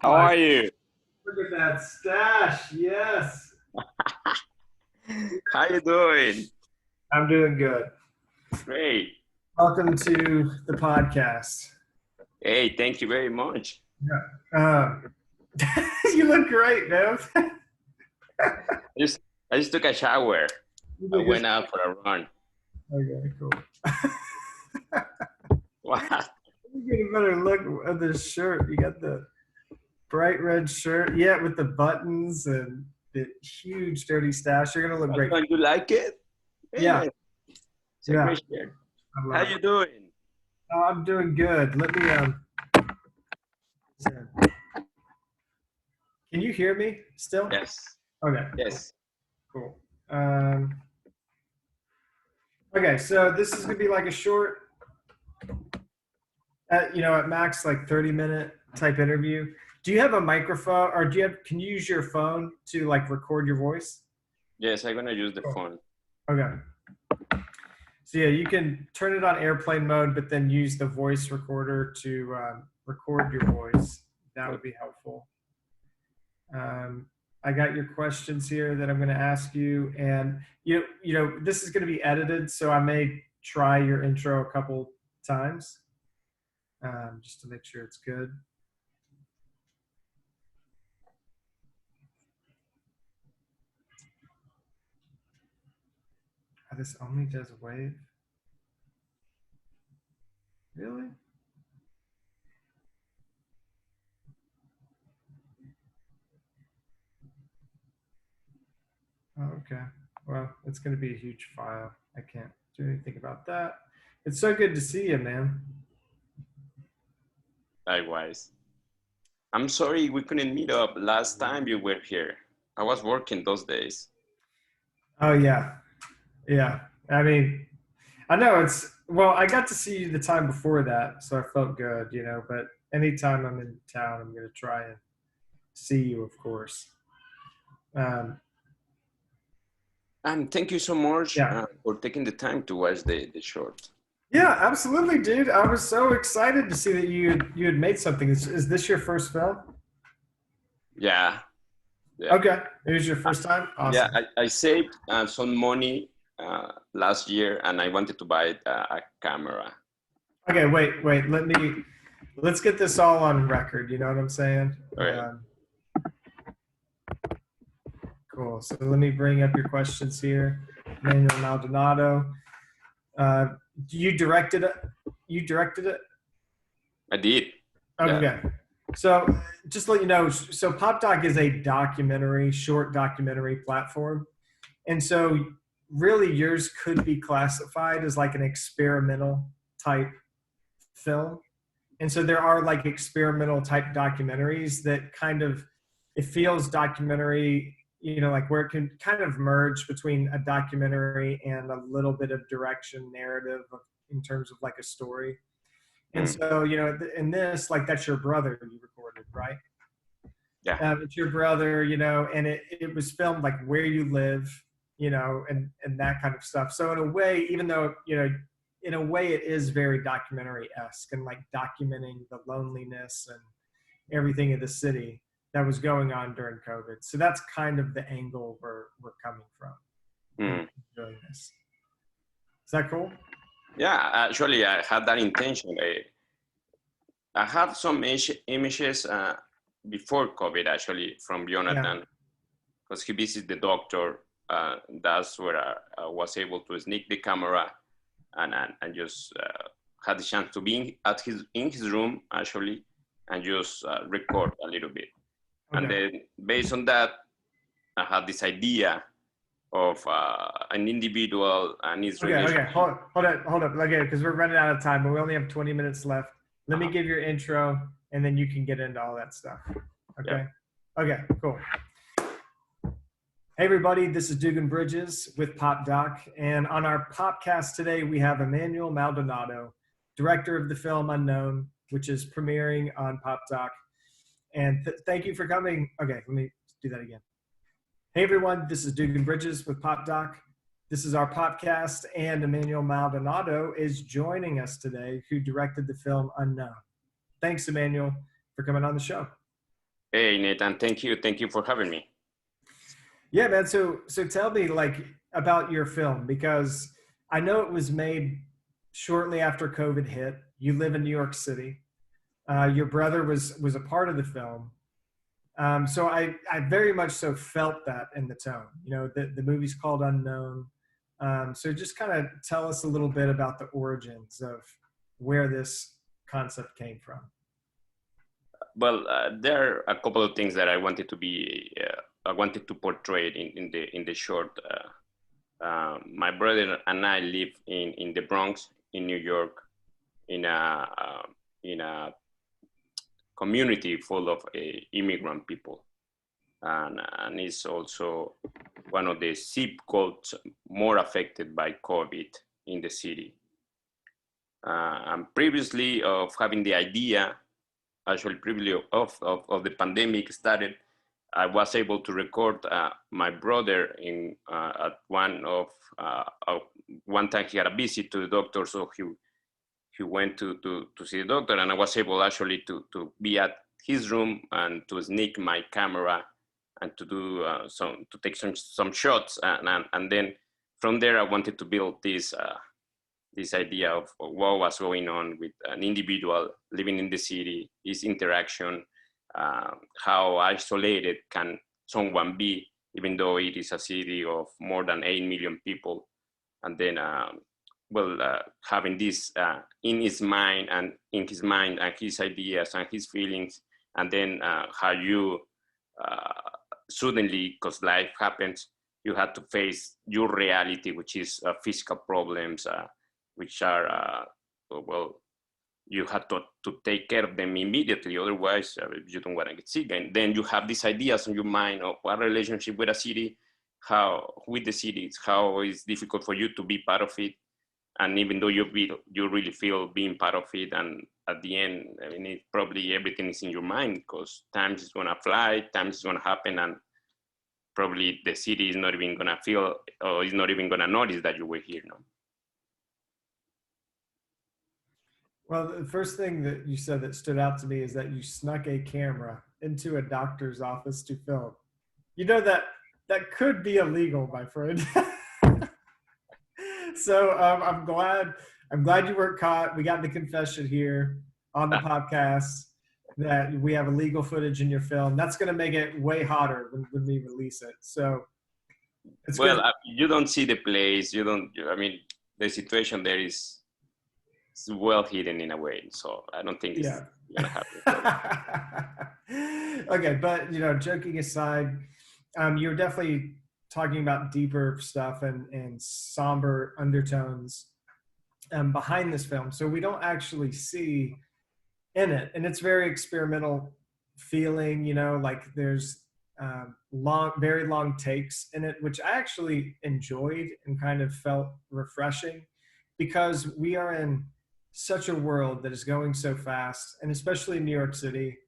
How My, are you? look at that stash. Yes. How you doing? I'm doing good. Great. Welcome to the podcast. Hey, thank you very much. Yeah. You look great, man. I just I just took a shower. You I look went good. out for a run. Okay, cool. What? You get a better look at this shirt. You got the bright red shirt, yeah, with the buttons and the huge dirty stash. You're gonna look great. Don't you like it? Yeah, Yeah, it's a yeah, great shirt. I How love it. you doing? I'm doing good. Let me can you hear me still? Yes. Okay, Yes. cool. Okay, so this is gonna be like a short, at max like 30-minute type interview. Do you have a microphone, or can you use your phone to like record your voice? Yes, I'm gonna use the Cool. phone. Okay. So yeah, you can turn it on airplane mode, but then use the voice recorder to record your voice. That would be helpful. I got your questions here that I'm going to ask you, and this is going to be edited, so I may try your intro a couple times, just to make sure it's good. Oh, this only does wave. Really? Oh, okay. Well, it's going to be a huge file. I can't do anything about that. It's so good to see you, man. Likewise. I'm sorry we couldn't meet up last time you were here. I was working those days. Oh yeah, yeah. I mean, I know I got to see you the time before that, so I felt good, but anytime I'm in town, I'm going to try and see you, of course. Um, And thank you so much yeah. for taking the time to watch the short. Yeah, absolutely, dude. I was so excited to see that you had made something. Is this your first film? Yeah. Yeah. Okay. It was your first time? Yeah, Awesome. I saved some money last year, and I wanted to buy a camera. Okay, wait. Let's get this all on record. You know what I'm saying? All right. Cool. So let me bring up your questions here. Emmanuel Maldonado. You directed it? You directed it? I did. Okay. Yeah. So just to let you know, so PopDoc is a short documentary platform. And so really yours could be classified as like an experimental type film. And so there are like experimental type documentaries that it feels documentary, like where it can kind of merge between a documentary and a little bit of direction narrative in terms of like a story. And so, in this, like that's your brother you recorded, right? Yeah. It's your brother, and it was filmed like where you live, and that kind of stuff. So in a way, even though, in a way it is very documentary-esque and like documenting the loneliness and everything of the city that was going on during COVID. So that's kind of the angle we're coming from doing this. Is that cool? Yeah, actually, I had that intention. I had some images before COVID, actually, from Jonathan, because he visited the doctor. That's where I was able to sneak the camera and just had the chance to be in his room, actually, and just record a little bit. Okay. And then based on that, I had this idea of an individual and his relationship. Okay, hold up. Okay, because we're running out of time, but we only have 20 minutes left. Let me give your intro, and then you can get into all that stuff. Okay? Yeah. Okay, cool. Hey, everybody. This is Dugan Bridges with PopDoc, and on our Popcast today, we have Emmanuel Maldonado, director of the film Unknown, which is premiering on PopDoc. And thank you for coming. Okay, let me do that again. Hey, everyone. This is Dugan Bridges with PopDoc. This is our podcast, and Emmanuel Maldonado is joining us today, who directed the film Unknown. Thanks, Emmanuel, for coming on the show. Hey, Nathan, thank you for having me. Yeah, man. So tell me like about your film because I know it was made shortly after COVID hit. You live in New York City. Your brother was a part of the film. So I very much so felt that in the tone. You know, the movie's called Unknown. So just kind of tell us a little bit about the origins of where this concept came from. Well, there are a couple of things that I wanted to portray in the short. My brother and I live in the Bronx in New York, in a community full of immigrant people, and it's also one of the zip codes more affected by COVID in the city. And previously of having the idea, actually previously of the pandemic started, I was able to record my brother in at one time he had a visit to the doctor, so he went to see the doctor, and I was able actually to be at his room and to sneak my camera and to do to take some shots, and then from there I wanted to build this idea of what was going on with an individual living in the city, his interaction, how isolated can someone be, even though it is a city of more than 8 million people. And then, having this in his mind and his ideas and his feelings, and then how you uh, suddenly, because life happens, you had to face your reality, which is physical problems, which are well, you had to take care of them immediately, otherwise you don't want to get sick. And then you have these ideas in your mind of what relationship with a city, how with the cities, how it's difficult for you to be part of it, and even though you really feel being part of it, and at the end, I mean, probably everything is in your mind because times is going to fly, times is going to happen, and probably the city is not even going to feel, or is not even going to notice that you were here. No. Well, the first thing that you said that stood out to me is that you snuck a camera into a doctor's office to film. You know that could be illegal, my friend. So I'm glad you weren't caught. We got the confession here on the podcast that we have illegal footage in your film. That's going to make it way hotter when we release it. So it's Well, good. you don't see the place. You don't. I mean, the situation there is well hidden in a way, so I don't think it's Yeah. gonna happen. Okay, but joking aside, you're definitely talking about deeper stuff and somber undertones behind this film. So we don't actually see in it, and it's very experimental feeling. Like there's very long takes in it, which I actually enjoyed and kind of felt refreshing because we are in such a world that is going so fast, and especially in New York City.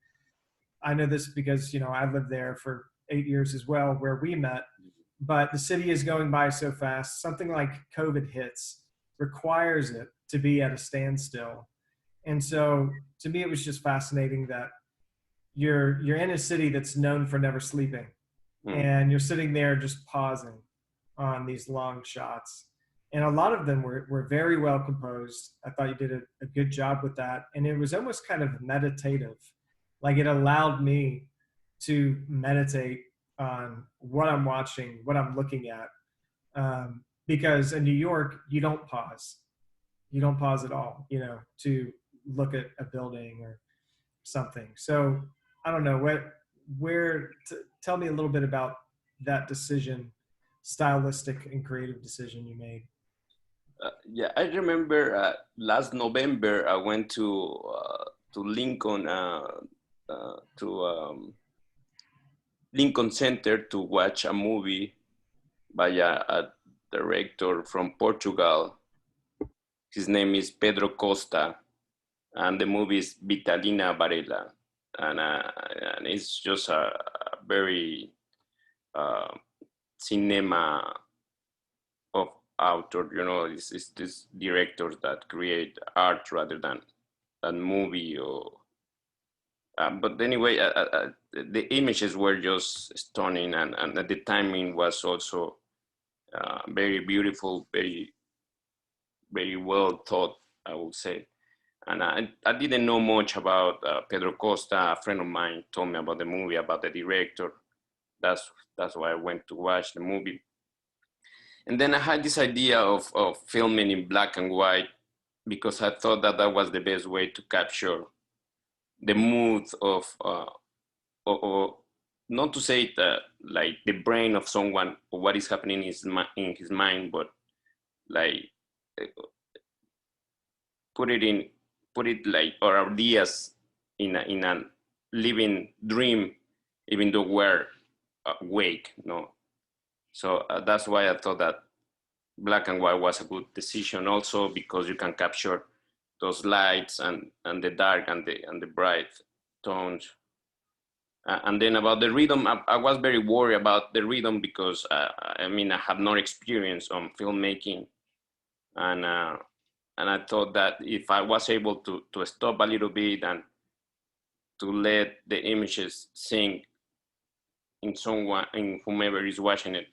I know this because I lived there for 8 years as well, where we met. But the city is going by so fast. Something like COVID hits requires it to be at a standstill. And so, to me, it was just fascinating that you're in a city that's known for never sleeping, Mm. and you're sitting there just pausing on these long shots. And a lot of them were very well composed. I thought you did a good job with that. And it was almost kind of meditative. Like it allowed me to meditate on what I'm watching, what I'm looking at. Because in New York, you don't pause. You don't pause at all, to look at a building or something. So I don't know tell me a little bit about that decision, stylistic and creative decision you made. Yeah, I remember last November I went to Lincoln to Lincoln Center to watch a movie by a director from Portugal. His name is Pedro Costa, and the movie is Vitalina Varela, and it's just a very uh, cinema of author. It's these directors that create art rather than movie, But anyway, the images were just stunning, and the timing was also very beautiful, very well thought, I would say. And I didn't know much about Pedro Costa. A friend of mine told me about the movie, about the director. That's why I went to watch the movie. And then I had this idea of filming in black and white because I thought that that was the best way to capture the mood of, or not to say it, like the brain of someone, or what is happening in his mind, but like put it in, put it like our ideas in a living dream, even though we're awake, no. So that's why I thought that black and white was a good decision, also because you can capture those lights and the dark and the bright tones. And then about the rhythm, I was very worried about the rhythm because I mean I have no experience on filmmaking, and I thought that if I was able to stop a little bit and to let the images sink in someone, in whomever is watching it,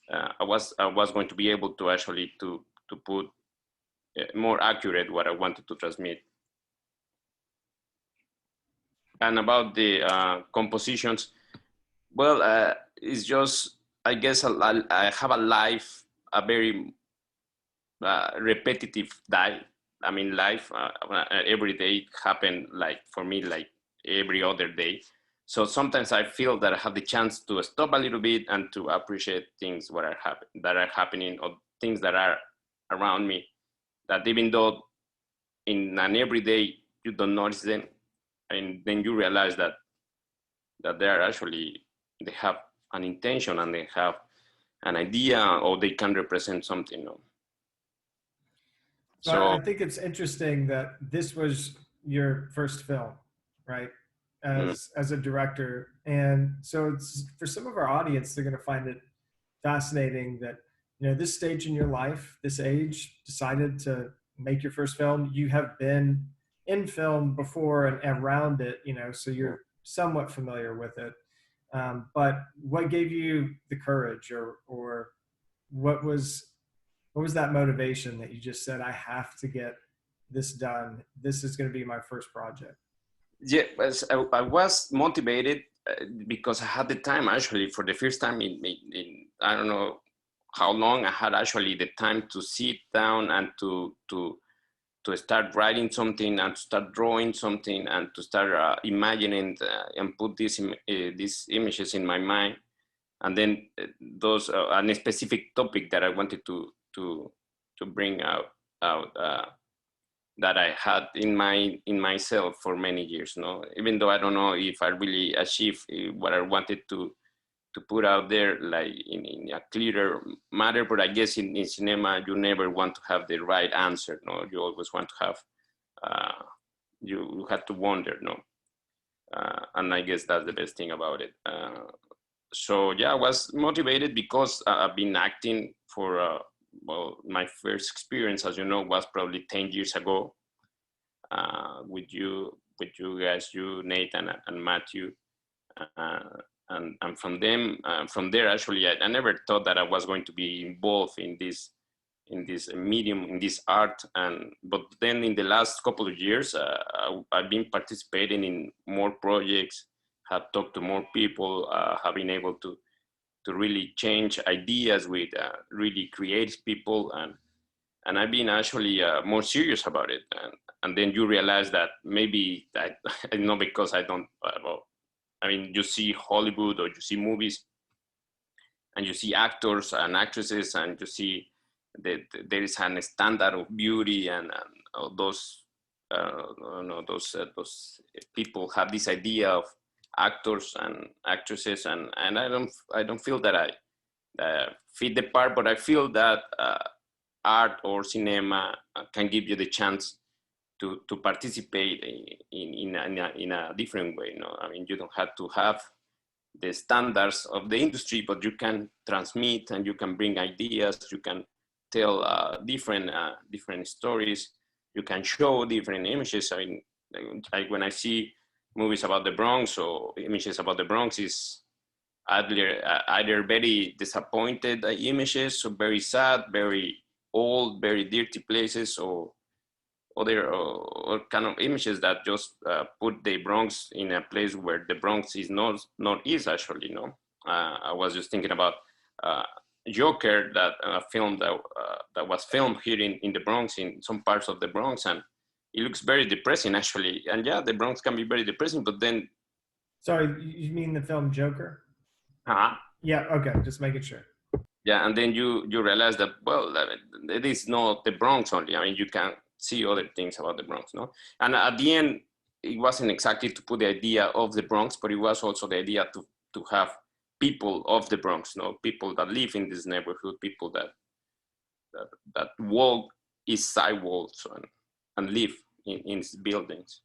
I was going to be able to actually to put more accurate what I wanted to transmit. And about the compositions, well, it's just I guess I have a life, a very repetitive life. I mean, life every day happen like for me like every other day. So sometimes I feel that I have the chance to stop a little bit and to appreciate things that are happening, or things that are around me. That even though in an everyday you don't notice them, and then you realize that they are actually, they have an intention and they have an idea, or they can represent something. No? So I think it's interesting that this was your first film, right? As a director, and so it's for some of our audience, they're going to find it fascinating that this stage in your life, this age, decided to make your first film. You have been in film before and around it, so you're somewhat familiar with it. But what gave you the courage, or what was that motivation that you just said, I have to get this done? This is going to be my first project. Yeah, I was motivated because I had the time actually for the first time in I don't know how long I had actually the time to sit down and to start writing something and to start drawing something and to start imagining and put these images in my mind, and then those on a specific topic that I wanted to bring out that I had in myself for many years. No, even though I don't know if I really achieved what I wanted to put out there, like in a clearer matter. But I guess in cinema, you never want to have the right answer. No, you always want to have. You have to wonder. No, and I guess that's the best thing about it. So yeah, I was motivated because I've been acting for well, my first experience, as you know, was probably 10 years ago with you guys, you, Nathan, and Matthew. Uh, and from there, actually, I never thought that I was going to be involved in this medium, in this art. But then in the last couple of years, I've been participating in more projects, have talked to more people, have been able to really change ideas with really creative people, and I've been actually more serious about it. And then you realize that maybe that not because I don't. Well, I mean, you see Hollywood or you see movies, and you see actors and actresses, and you see that there is a standard of beauty, and those those people have this idea of actors and actresses, and I don't feel that I fit the part, but I feel that art or cinema can give you the chance to participate in a different way. No, I mean, you don't have to have the standards of the industry, but you can transmit and you can bring ideas. You can tell different stories. You can show different images. I mean, like when I see movies about the Bronx or images about the Bronx is either very disappointed images, so very sad, very old, very dirty places, or other kind of images that just put the Bronx in a place where the Bronx is not is actually. I was just thinking about Joker, that film that was filmed here in the Bronx, in some parts of the Bronx, and it looks very depressing actually. And yeah, the Bronx can be very depressing, but then. Sorry, you mean the film Joker? Yeah. Okay. Just making sure. Yeah, and then you realize that, well, it is not the Bronx only. I mean, you can see other things about the Bronx, no? And at the end, it wasn't exactly to put the idea of the Bronx, but it was also the idea to have people of the Bronx, people that live in this neighborhood, people that walk east side walls and live in buildings.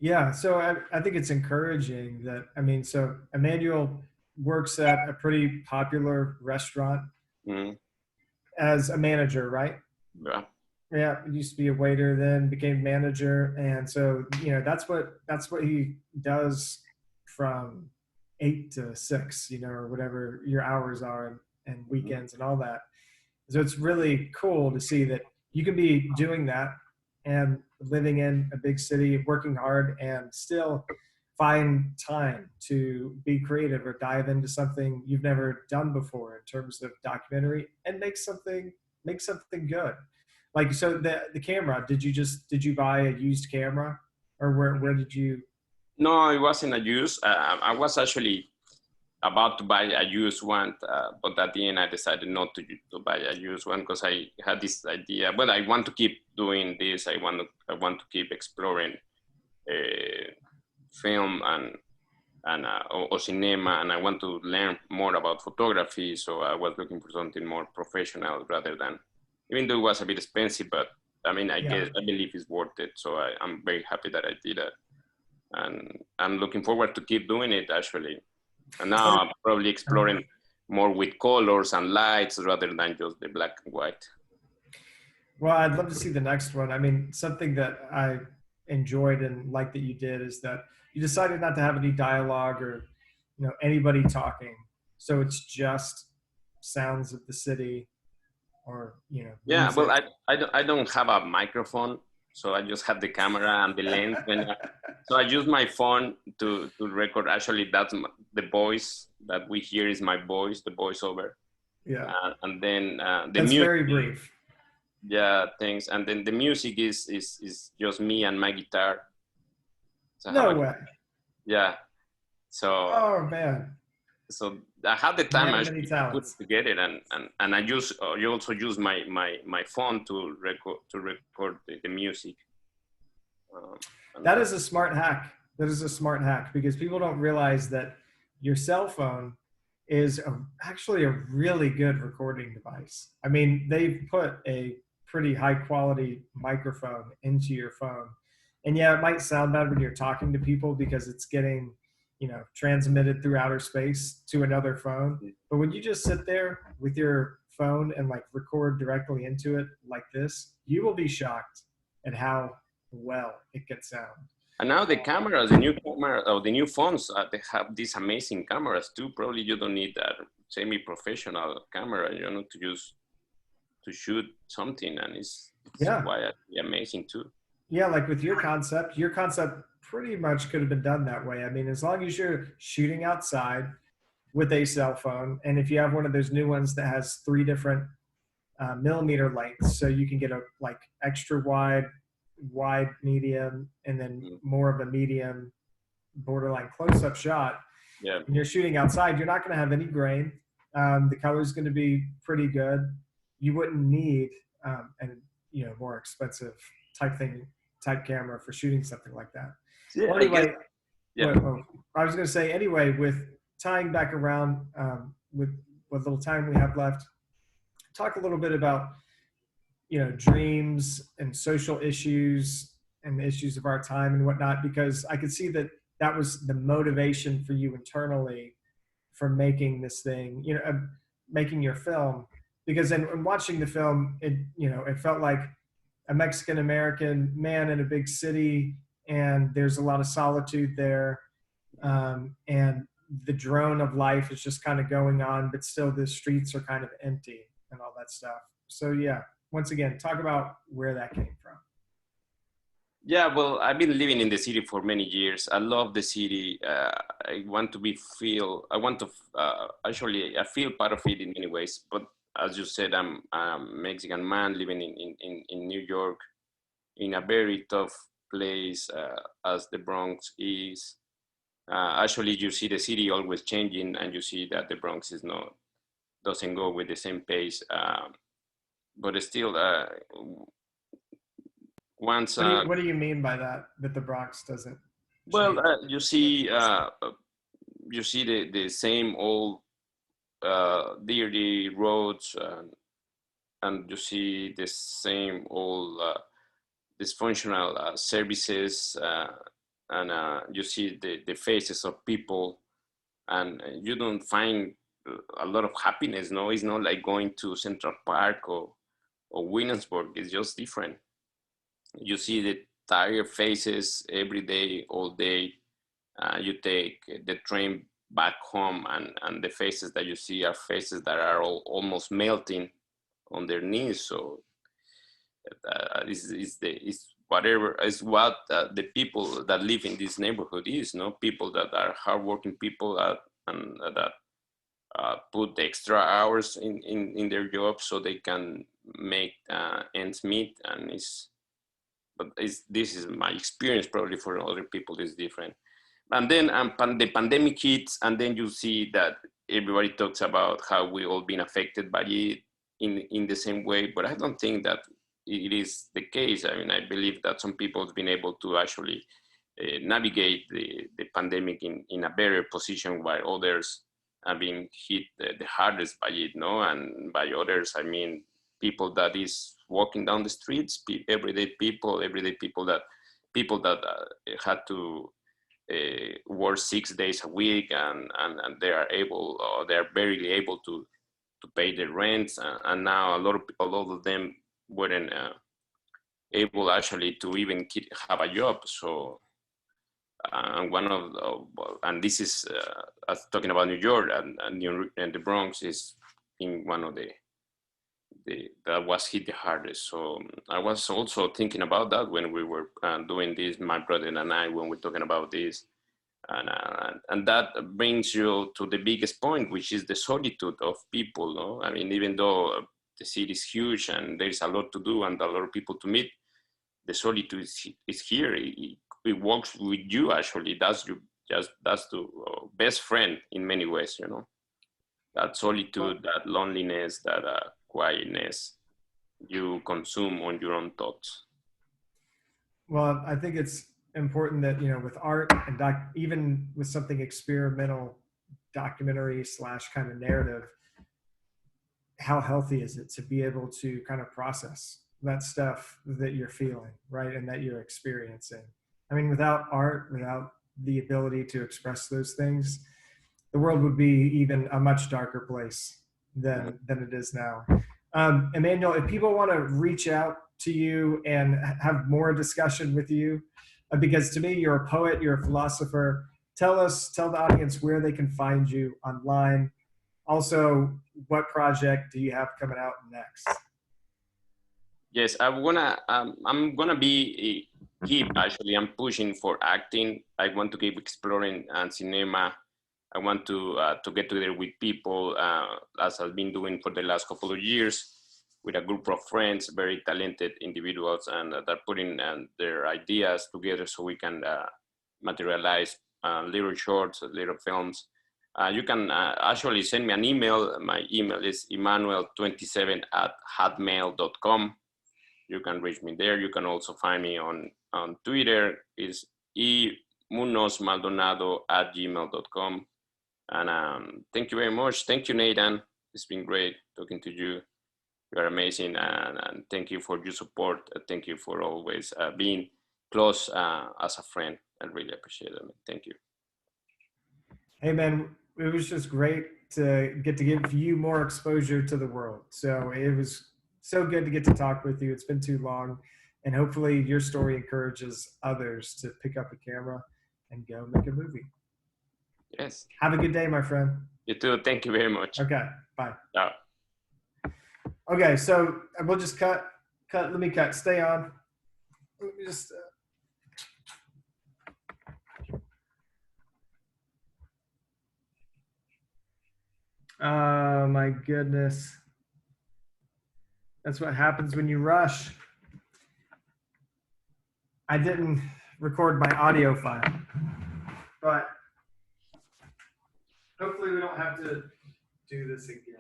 Yeah, so I think it's encouraging that, I mean, so Emmanuel works at a pretty popular restaurant as a manager, right? Yeah. Yeah, used to be a waiter, then became manager, and so that's what he does from 8 to 6, or whatever your hours are, and weekends and all that. So it's really cool to see that you can be doing that and living in a big city, working hard, and still find time to be creative or dive into something you've never done before in terms of documentary and make something good. Like, so the camera, did you buy a used camera, or where did you? No, it wasn't a used. I was actually about to buy a used one, but at the end I decided not to buy a used one because I had this idea. Well, I want to keep doing this. I want to keep exploring film and or cinema, and I want to learn more about photography. So I was looking for something more professional rather than, even though it was a bit expensive, but I mean, I believe it's worth it. So I'm very happy that I did it, and I'm looking forward to keep doing it actually. And now I'm probably exploring more with colors and lights rather than just the black and white. Well, I'd love to see the next one. I mean, something that I enjoyed and liked that you did is that you decided not to have any dialogue or anybody talking, so it's just sounds of the city, or Yeah, music. well, I don't have a microphone, so I just have the camera and the lens. So I use my phone to record. Actually, that's the voice that we hear is my voice, the voiceover. Yeah, and then the that's music. very brief. Yeah, thanks. And then the music is just me and my guitar. So no way. Yeah. So. Oh man. So I had the time actually to put it together, and I also use my phone to record the music. That is a smart hack. Because people don't realize that your cell phone is actually a really good recording device. I mean, they've put a pretty high quality microphone into your phone, and yeah, it might sound bad when you're talking to people because it's getting transmitted through outer space to another phone. But when you just sit there with your phone and like record directly into it like this, you will be shocked at how well it can sound. And now the cameras, the new phones, they have these amazing cameras too. Probably you don't need that semi-professional camera, to shoot something, and it's quite amazing too. Yeah, like with your concept pretty much could have been done that way. I mean, as long as you're shooting outside with a cell phone, and if you have one of those new ones that has 3 different millimeter lengths, so you can get a like extra wide, medium, and then more of a medium, borderline close-up shot. Yeah. When you're shooting outside, you're not going to have any grain. The color is going to be pretty good. You wouldn't need more expensive type camera for shooting something like that. Yeah, well, anyway, I was going to say, anyway, with tying back around with what little time we have left, talk a little bit about dreams and social issues and the issues of our time and whatnot, because I could see that was the motivation for you internally for making this thing, making your film. Because in watching the film, it felt like a Mexican American man in a big city, and there's a lot of solitude there, and the drone of life is just kind of going on, but still the streets are kind of empty and all that stuff. So yeah, once again, talk about where that came from. Yeah, well, I've been living in the city for many years. I love the city. I want to I want to, actually, I feel part of it in many ways. But as you said, I'm a Mexican man living in New York, in a very tough place as the Bronx is. Actually, you see the city always changing, and you see that the Bronx doesn't go with the same pace. But still, once What do you mean by that? That the Bronx doesn't well, change? you see the same old dirty roads, and you see the same old dysfunctional services, and you see the faces of people, and you don't find a lot of happiness. No, it's not like going to Central Park or Williamsburg. It's just different. You see the tired faces every day, all day. You take the train back home, and the faces that you see are faces that are almost melting on their knees. So is whatever is what the people that live in this neighborhood is. No, people that are hardworking people and that put the extra hours in their jobs so they can make ends meet. And this is my experience. Probably for other people is different. And then the pandemic hits, and then you see that everybody talks about how we all been affected by it in the same way. But I don't think that it is the case. I mean, I believe that some people have been able to actually navigate the pandemic in a better position, while others have been hit the hardest by it. No, and by others, I mean people that is walking down the streets, everyday people that had to work 6 days a week, and they are able, or they are barely able to pay their rents, and now a lot of them weren't able actually to even have a job. So and and this is talking about New York, and the Bronx is in one of the that was hit the hardest. So I was also thinking about that when we were doing this, my brother and I, when we're talking about this. And that brings you to the biggest point, which is the solitude of people. No? I mean, even though the city is huge and there's a lot to do and a lot of people to meet, the solitude is here. It works with you, actually. That's the best friend in many ways, you know. That solitude, that loneliness, that quietness you consume on your own thoughts. Well, I think it's important that, with art and even with something experimental, documentary / kind of narrative, how healthy is it to be able to kind of process that stuff that you're feeling, right, and that you're experiencing? I mean, without art, without the ability to express those things, the world would be even a much darker place than it is now. Emmanuel, if people want to reach out to you and have more discussion with you, because to me, you're a poet, you're a philosopher, tell the audience where they can find you online. Also, what project do you have coming out next? Yes, I'm gonna keep, actually. I'm pushing for acting. I want to keep exploring cinema. I want to get together with people, as I've been doing for the last couple of years, with a group of friends, very talented individuals, and they're putting their ideas together so we can materialize little shorts, little films. You can actually send me an email. My email is emmanuel27@hotmail.com. You can reach me there. You can also find me on Twitter. Is emunosmaldonado@gmail.com. And thank you very much. Thank you, Nathan. It's been great talking to you. You are amazing, and thank you for your support. Thank you for always being close as a friend. I really appreciate it. Thank you. Hey, man, it was just great to get to give you more exposure to the world. So it was so good to get to talk with you. It's been too long. And hopefully your story encourages others to pick up a camera and go make a movie. Yes. Have a good day, my friend. You too. Thank you very much. Okay, bye. Yeah. Okay, so we'll just cut. Let me cut. Stay on. Let me just. Oh my goodness. That's what happens when you rush. I didn't record my audio file, but hopefully we don't have to do this again.